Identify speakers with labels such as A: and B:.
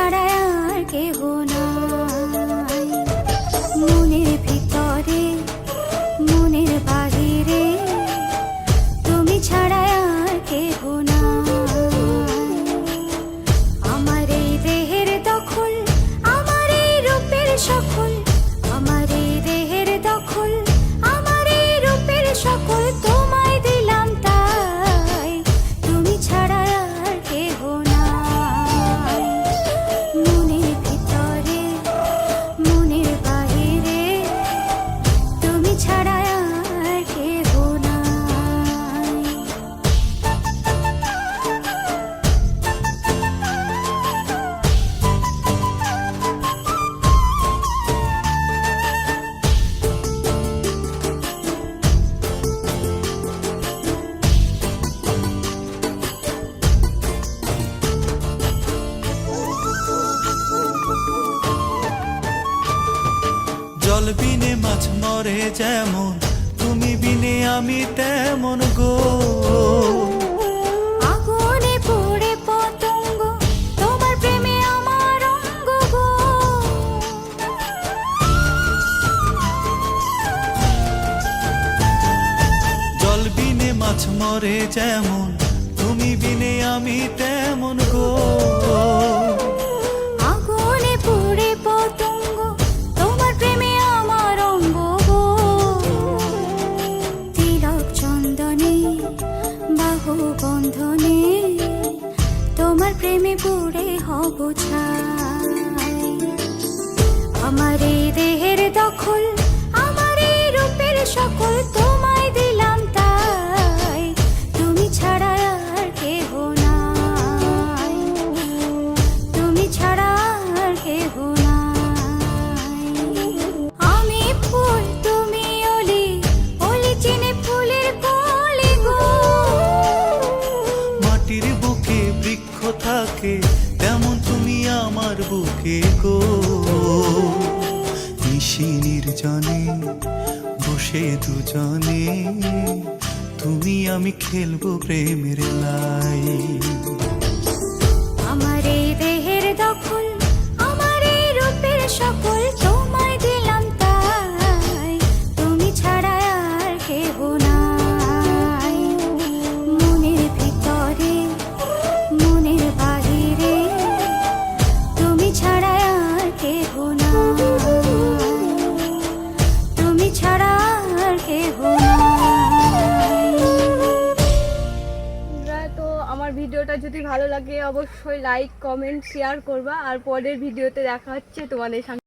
A: ছাড়া আর কেহ নাই। মনের ভিতরে মনের বাহিরে তুমি ছাড়া আর কেহ নাই। আমার এই দেহের দখল, আমার এই রূপের সকল, আমার এই দেহের দখল, আমার এই রূপের সকল তোমায় দিলাম তাই, তুমি ছাড়া আর কেহ নাই। মনের ভিতরে মনের বাহিরে তুমি ছাড়া আর কেহ নাই।
B: জল বিনে মাছ মরে যেমন, তুমি বিনে আমি তেমন গো।
A: আগুনে পুড়ে পতঙ্গ, তোমার প্রেমে আমার অঙ্গ গো।
B: জল বিনে মাছ মরে যেমন, তুমি বিনে আমি তেমন গো।
A: আগুনে পুড়ে পতঙ্গ, তোমার প্রেমে আমার অঙ্গ গো। তিলক চন্দনে বাহু বন্ধনে তোমার প্রেমে পুড়ে হব ছাই। আমার এই দেহের দখল, আমার এই রূপের সকল তোমায় দিলাম তাই, তুমি ছাড়া আর কেহ নাই, তুমি ছাড়া আর কেহ নাই। আমি ফুল তুমি অলি, অলি চিনে ফুলের কলি গো।
B: মাটির বুকে বৃক্ষ থাকে, তেমন তুমি আমার বুকে গো। নিশি নির্জনে বসে দুজনে, তুমি আমি খেলবো প্রেমের লাই।
A: আমার এই দেহের দখল, আমার এই রূপের সকল তোমায় দিলাম তাই, তুমি ছাড়া আর কেহ নাই। মনের ভিতরে মনের বাহিরে তুমি ছাড়া আর কেহ নাই, তুমি ছাড়া আর কেহ নাই।
C: তো আমার ভিডিওটা যদি ভালো লাগে অবশ্যই লাইক কমেন্ট শেয়ার করবা, আর পরের ভিডিওতে দেখা হচ্ছে তোমাদের সাথে।